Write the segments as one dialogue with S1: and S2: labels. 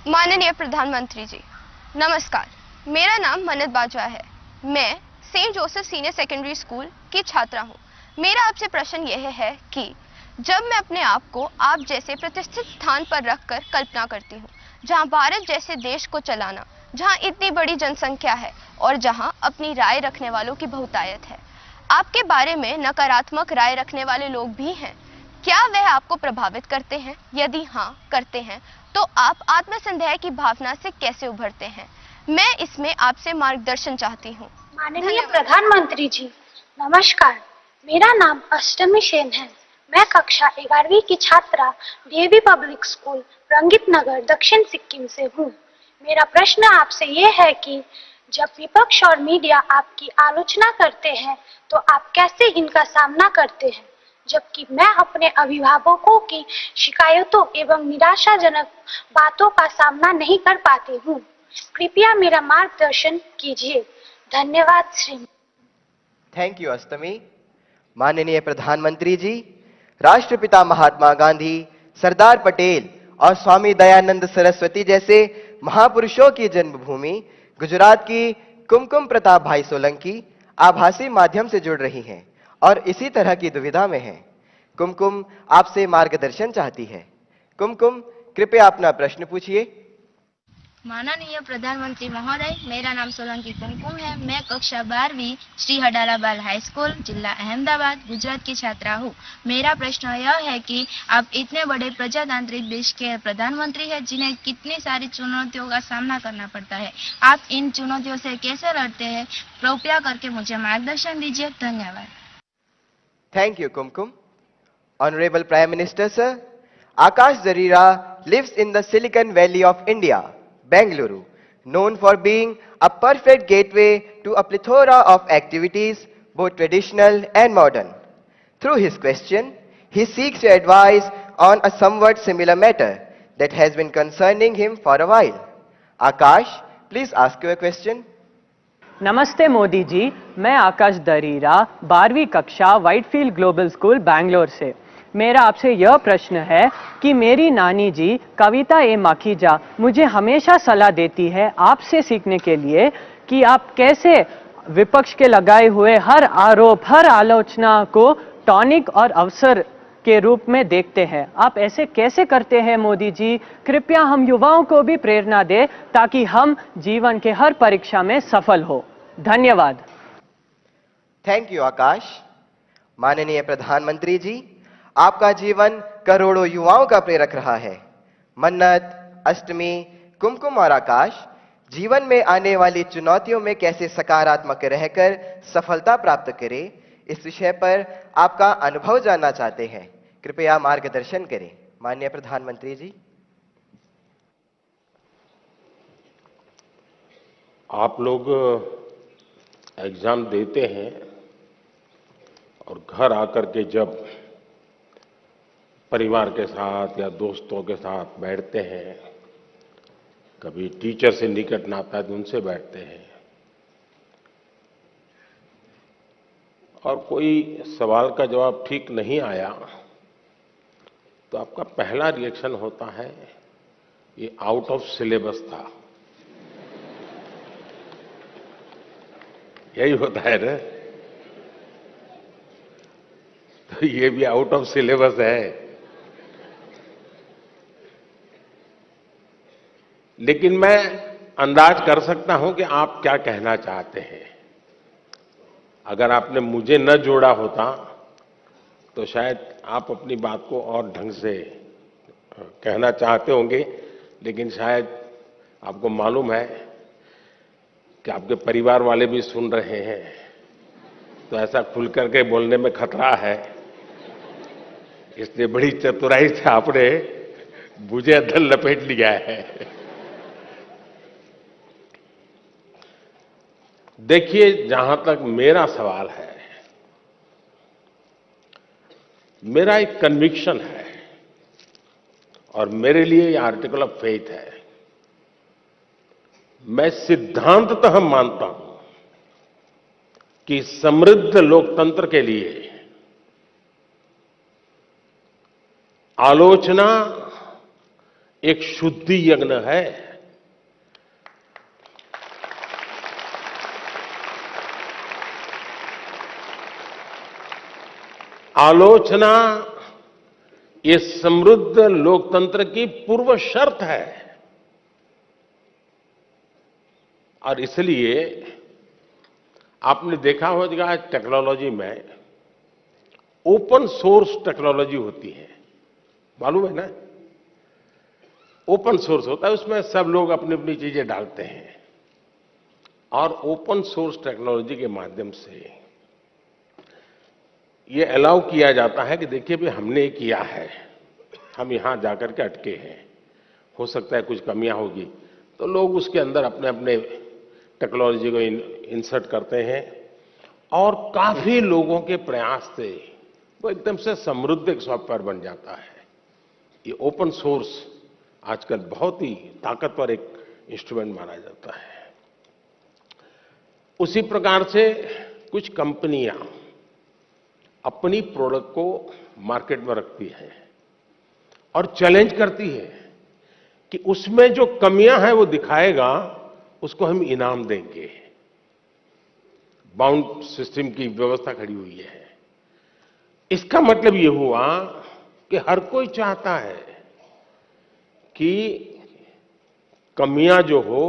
S1: माननीय प्रधानमंत्री जी, नमस्कार। मेरा नाम मन्नत बाजवा है। मैं Saint Joseph senior secondary school की छात्रा हूँ। मेरा आपसे प्रश्न यह है कि जब मैं अपने आप को आप जैसे प्रतिष्ठित स्थान पर रखकर कल्पना करती हूँ, जहाँ भारत जैसे देश को चलाना, जहाँ इतनी बड़ी जनसंख्या है और जहाँ अपनी राय रखने वालों की बहुतायत है, आपके बारे में नकारात्मक राय रखने वाले लोग भी हैं। क्या वह आपको प्रभावित करते हैं? यदि हाँ करते हैं, तो आप आत्मसंदेह की भावना से कैसे उभरते हैं? मैं इसमें आपसे मार्गदर्शन चाहती हूँ।
S2: माननीय प्रधानमंत्री जी, नमस्कार। मेरा नाम अष्टमी सेन है। मैं कक्षा 11वीं की छात्रा डीएवी पब्लिक स्कूल रंगित नगर दक्षिण सिक्किम से हूँ। मेरा प्रश्न आपसे ये है कि जब विपक्ष और मीडिया आपकी आलोचना करते हैं तो आप कैसे इनका सामना करते हैं, जबकि मैं अपने अभिभावकों की शिकायतों एवं निराशाजनक बातों का सामना नहीं कर पाती हूँ। कृपया मेरा मार्गदर्शन कीजिए। धन्यवाद श्री।
S3: थैंक यू अष्टमी। माननीय प्रधानमंत्री जी, राष्ट्रपिता महात्मा गांधी, सरदार पटेल और स्वामी दयानंद सरस्वती जैसे महापुरुषों की जन्मभूमि गुजरात की कुमकुम प्रताप भाई सोलंकी आभासी माध्यम से जुड़ रही हैं और इसी तरह की दुविधा में हैं। कुमकुम आपसे मार्गदर्शन चाहती है। कुमकुम, कृपया अपना प्रश्न पूछिए।
S4: माननीय प्रधानमंत्री महोदय, मेरा नाम सोलंकी कुमकुम है। मैं कक्षा 12वीं श्री हडाला बाल हाई स्कूल, जिला अहमदाबाद, गुजरात की छात्रा हूँ। मेरा प्रश्न यह है कि आप इतने बड़े प्रजातांत्रिक देश के प्रधानमंत्री हैं, जिन्हें कितनी सारी चुनौतियों का सामना करना पड़ता है। आप इन चुनौतियों से कैसे लड़ते हैं? कृपया करके मुझे मार्गदर्शन दीजिए। धन्यवाद।
S3: Thank you, Kumkum. Honorable Prime Minister, sir, Akash Zarira lives in the Silicon Valley of India, Bengaluru, known for being a perfect gateway to a plethora of activities, both traditional and modern. Through his question, he seeks your advice on a somewhat similar matter that has been concerning him for a while. Akash, please ask your question.
S5: नमस्ते मोदी जी, मैं आकाश दरीरा 12वीं कक्षा Whitefield global school Bangalore से। मेरा आपसे यह प्रश्न है कि मेरी नानी जी कविता ए माखीजा मुझे हमेशा सलाह देती है आपसे सीखने के लिए कि आप कैसे विपक्ष के लगाए हुए हर आरोप, हर आलोचना को टॉनिक और अवसर के रूप में देखते हैं। आप ऐसे कैसे करते हैं मोदी जी? कृपया हम युवाओं को भी प्रेरणा दें ताकि हम जीवन के हर परीक्षा में सफल हो। धन्यवाद।
S3: थैंक यू आकाश। माननीय प्रधानमंत्री जी, आपका जीवन करोड़ों युवाओं का प्रेरक रहा है। मन्नत, अष्टमी, कुमकुम और आकाश जीवन में आने वाली चुनौतियों में कैसे सकारात्मक रहकर सफलता प्राप्त करें, इस विषय पर आपका अनुभव जानना चाहते हैं। कृपया मार्गदर्शन करें। माननीय प्रधानमंत्री जी।
S6: आप लोग एग्जाम देते हैं और घर आकर के जब परिवार के साथ या दोस्तों के साथ बैठते हैं, कभी टीचर से निकट नाता है तो उनसे बैठते हैं और कोई सवाल का जवाब ठीक नहीं आया तो आपका पहला रिएक्शन होता है ये आउट ऑफ सिलेबस था। यही होता है ना? तो ये भी आउट ऑफ सिलेबस है। लेकिन मैं अंदाज कर सकता हूं कि आप क्या कहना चाहते हैं। अगर आपने मुझे न जोड़ा होता तो शायद आप अपनी बात को और ढंग से कहना चाहते होंगे, लेकिन शायद आपको मालूम है कि आपके परिवार वाले भी सुन रहे हैं, तो ऐसा खुल करके बोलने में खतरा है। इसलिए बड़ी चतुराई से आपने मुझे अंदर लपेट लिया है। देखिए, जहां तक मेरा सवाल है, मेरा एक कन्विक्शन है और मेरे लिए ये आर्टिकल ऑफ फेथ है। मैं सिद्धांततः मानता हूं कि समृद्ध लोकतंत्र के लिए आलोचना एक शुद्धि यज्ञ है। आलोचना ये समृद्ध लोकतंत्र की पूर्व शर्त है और इसलिए आपने देखा होगा टेक्नोलॉजी में ओपन सोर्स टेक्नोलॉजी होती है, मालूम है ना? ओपन सोर्स होता है, उसमें सब लोग अपनी अपनी चीजें डालते हैं और ओपन सोर्स टेक्नोलॉजी के माध्यम से ये अलाउ किया जाता है कि देखिए भी हमने किया है, हम यहां जाकर के अटके हैं, हो सकता है कुछ कमियां होगी, तो लोग उसके अंदर अपने अपने टेक्नोलॉजी को इंसर्ट करते हैं और काफी लोगों के प्रयास से वो एकदम से समृद्ध एक सॉफ्टवेयर बन जाता है। ये ओपन सोर्स आजकल बहुत ही ताकतवर एक इंस्ट्रूमेंट माना जाता है। उसी प्रकार से कुछ कंपनियां अपनी प्रोडक्ट को मार्केट में रखती है और चैलेंज करती है कि उसमें जो कमियां हैं वो दिखाएगा, उसको हम इनाम देंगे। बाउंड सिस्टम की व्यवस्था खड़ी हुई है। इसका मतलब ये हुआ कि हर कोई चाहता है कि कमियां जो हो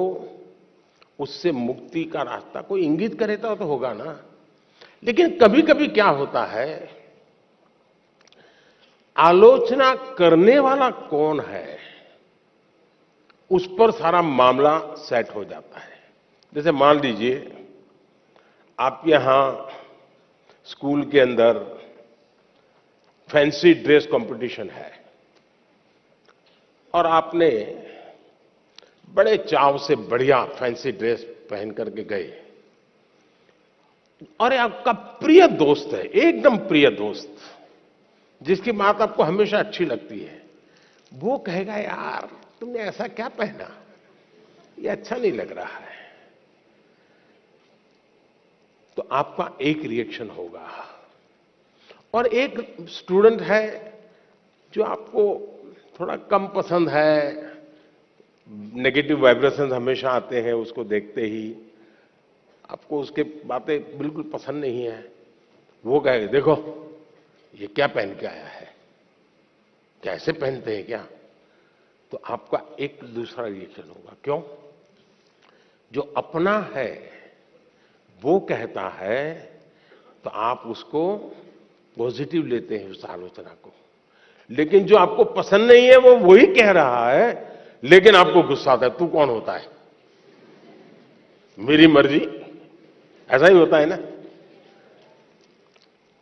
S6: उससे मुक्ति का रास्ता कोई इंगित करे तो होगा ना। लेकिन कभी कभी क्या होता है, आलोचना करने वाला कौन है उस पर सारा मामला सेट हो जाता है। जैसे मान लीजिए आप यहां स्कूल के अंदर फैंसी ड्रेस कंपटीशन है और आपने बड़े चाव से बढ़िया फैंसी ड्रेस पहन करके गए और आपका प्रिय दोस्त है, एकदम प्रिय दोस्त, जिसकी बात आपको हमेशा अच्छी लगती है, वो कहेगा यार तुमने ऐसा क्या पहना, ये अच्छा नहीं लग रहा है, तो आपका एक रिएक्शन होगा। और एक स्टूडेंट है जो आपको थोड़ा कम पसंद है, नेगेटिव वाइब्रेशंस हमेशा आते हैं उसको देखते ही, आपको उसके बातें बिल्कुल पसंद नहीं है, वो कहेगा देखो ये क्या पहन के आया है, कैसे पहनते हैं क्या, तो आपका एक दूसरा रिएक्शन होगा। क्यों? जो अपना है वो कहता है तो आप उसको पॉजिटिव लेते हैं उस आलोचना को, लेकिन जो आपको पसंद नहीं है वो वही कह रहा है लेकिन आपको गुस्सा आता है, तू कौन होता है, मेरी मर्जी, ऐसा ही होता है ना।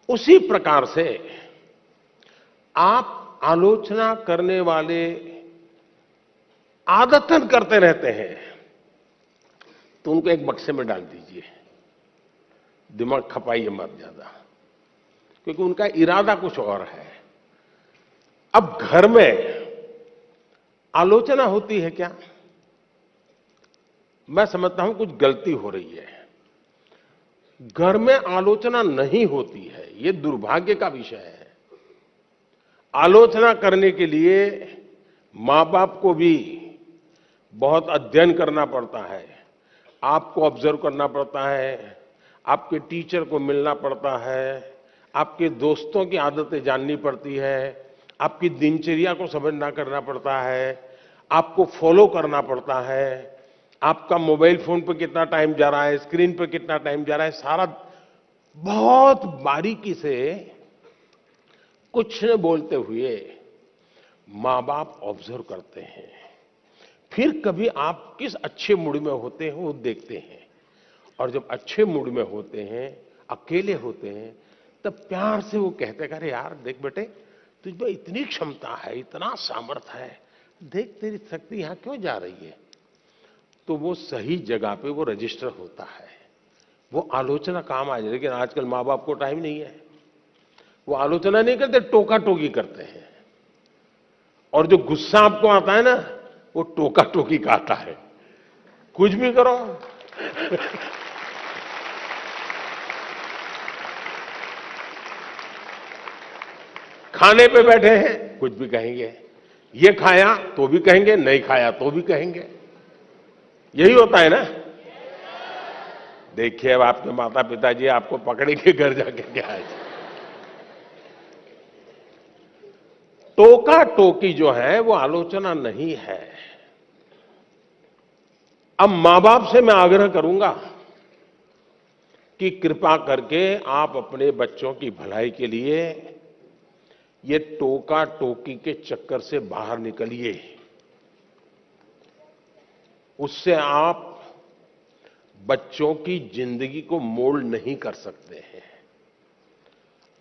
S6: उसी प्रकार से आप आलोचना करने वाले आदतन करते रहते हैं तो उनको एक बक्से में डाल दीजिए, दिमाग खपाइए मत ज्यादा, क्योंकि उनका इरादा कुछ और है। अब घर में आलोचना होती है क्या? मैं समझता हूं कुछ गलती हो रही है। घर में आलोचना नहीं होती है, यह दुर्भाग्य का विषय है। आलोचना करने के लिए मां बाप को भी बहुत अध्ययन करना पड़ता है, आपको ऑब्जर्व करना पड़ता है, आपके टीचर को मिलना पड़ता है, आपके दोस्तों की आदतें जाननी पड़ती है, आपकी दिनचर्या को समझना करना पड़ता है, आपको फॉलो करना पड़ता है, आपका मोबाइल फोन पर कितना टाइम जा रहा है, स्क्रीन पर कितना टाइम जा रहा है, सारा बहुत बारीकी से कुछ न बोलते हुए मां बाप ऑब्जर्व करते हैं। फिर कभी आप किस अच्छे मूड में होते हैं वो देखते हैं, और जब अच्छे मूड में होते हैं, अकेले होते हैं, तब प्यार से वो कहते हैं अरे यार देख बेटे तुझ में इतनी क्षमता है, इतना सामर्थ्य है, देख तेरी शक्ति यहां क्यों जा रही है, तो वो सही जगह पे वो रजिस्टर होता है, वो आलोचना काम आ जाए। लेकिन आजकल माँ बाप को टाइम नहीं है, वो आलोचना नहीं करते, टोका टोकी करते हैं, और जो गुस्सा आपको आता है ना वो टोका टोकी का आता है, कुछ भी करो खाने पे बैठे हैं कुछ भी कहेंगे, ये खाया तो भी कहेंगे, नहीं खाया तो भी कहेंगे। यही होता है ना। देखिए अब आपके माता पिताजी आपको पकड़ेंगे घर जाके क्या है। टोका टोकी जो है वो आलोचना नहीं है। अब मां बाप से मैं आग्रह करूंगा कि कृपा करके आप अपने बच्चों की भलाई के लिए ये टोका टोकी के चक्कर से बाहर निकलिए। उससे आप बच्चों की जिंदगी को मोल्ड नहीं कर सकते हैं।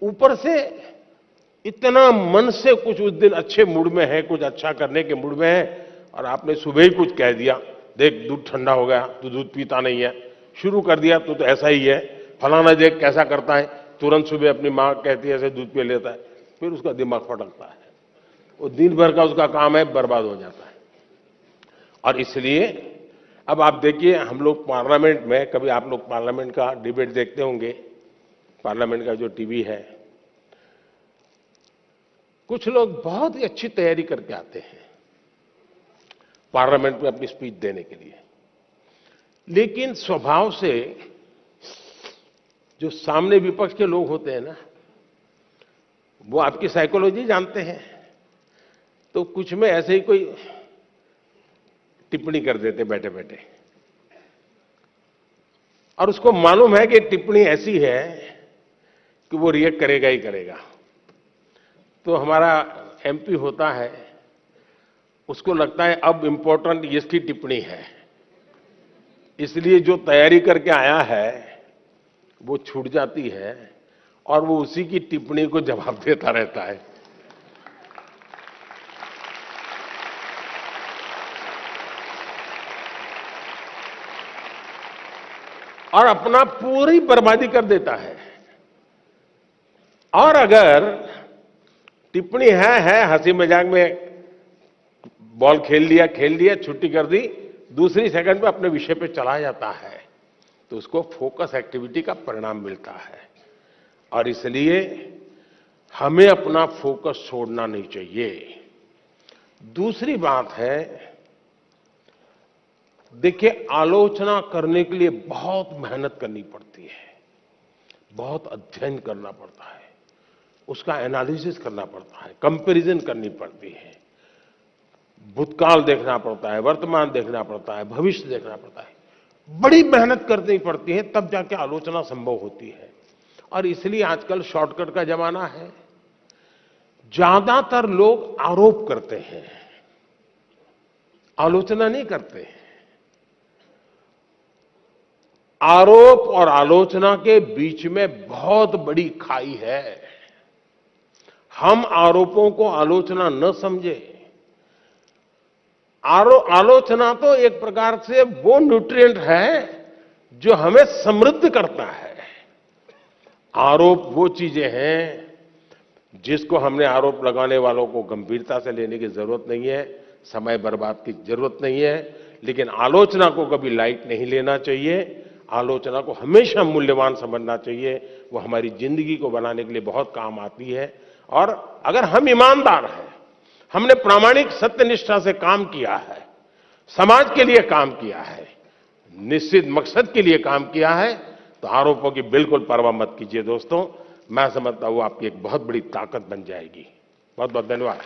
S6: ऊपर से इतना मन से कुछ उस दिन अच्छे मूड में है, कुछ अच्छा करने के मूड में है, और आपने सुबह ही कुछ कह दिया, देख दूध ठंडा हो गया, तू दूध पीता नहीं है, शुरू कर दिया तो ऐसा ही है, फलाना देख कैसा करता है, तुरंत सुबह अपनी मां कहती है ऐसे दूध पी लेता है, फिर उसका दिमाग फटकता है, वो दिन भर का उसका काम है बर्बाद हो जाता है। और इसलिए अब आप देखिए, हम लोग पार्लियामेंट में, कभी आप लोग पार्लियामेंट का डिबेट देखते होंगे, पार्लियामेंट का जो टीवी है, कुछ लोग बहुत ही अच्छी तैयारी करके आते हैं पार्लियामेंट में अपनी स्पीच देने के लिए, लेकिन स्वभाव से जो सामने विपक्ष के लोग होते हैं ना, वो आपकी साइकोलॉजी जानते हैं, तो कुछ में ऐसे ही कोई टिप्पणी कर देते बैठे बैठे, और उसको मालूम है कि टिप्पणी ऐसी है कि वो रिएक्ट करेगा ही करेगा। तो हमारा एमपी होता है, उसको लगता है अब इंपॉर्टेंट इसकी टिप्पणी है, इसलिए जो तैयारी करके आया है वो छूट जाती है और वो उसी की टिप्पणी को जवाब देता रहता है। और अपना पूरी बर्बादी कर देता है। और अगर टिप्पणी है हंसी मजाक में, बॉल खेल लिया, छुट्टी कर दी, दूसरी सेकंड में अपने विषय पे चला जाता है, तो उसको फोकस एक्टिविटी का परिणाम मिलता है। और इसलिए हमें अपना फोकस छोड़ना नहीं चाहिए। दूसरी बात है, देखिए आलोचना करने के लिए बहुत मेहनत करनी पड़ती है, बहुत अध्ययन करना पड़ता है, उसका एनालिसिस करना पड़ता है, कंपैरिजन करनी पड़ती है, भूतकाल देखना पड़ता है, वर्तमान देखना पड़ता है, भविष्य देखना पड़ता है, बड़ी मेहनत करनी पड़ती है, तब जाके आलोचना संभव होती है। और इसलिए आजकल शॉर्टकट का जमाना है। ज्यादातर लोग आरोप करते हैं, आलोचना नहीं करते हैं। आरोप और आलोचना के बीच में बहुत बड़ी खाई है। हम आरोपों को आलोचना न समझे। आलोचना तो एक प्रकार से वो न्यूट्रिएंट है जो हमें समृद्ध करता है। आरोप वो चीजें हैं जिसको हमने आरोप लगाने वालों को गंभीरता से लेने की जरूरत नहीं है, समय बर्बाद की जरूरत नहीं है। लेकिन आलोचना को कभी लाइट नहीं लेना चाहिए, आलोचना को हमेशा मूल्यवान समझना चाहिए। वो हमारी जिंदगी को बनाने के लिए बहुत काम आती है। और अगर हम ईमानदार हैं, हमने प्रामाणिक सत्यनिष्ठा से काम किया है, समाज के लिए काम किया है, निश्चित मकसद के लिए काम किया है, तो आरोपों की बिल्कुल परवाह मत कीजिए दोस्तों। मैं समझता हूं आपकी एक बहुत बड़ी ताकत बन जाएगी। बहुत बहुत धन्यवाद।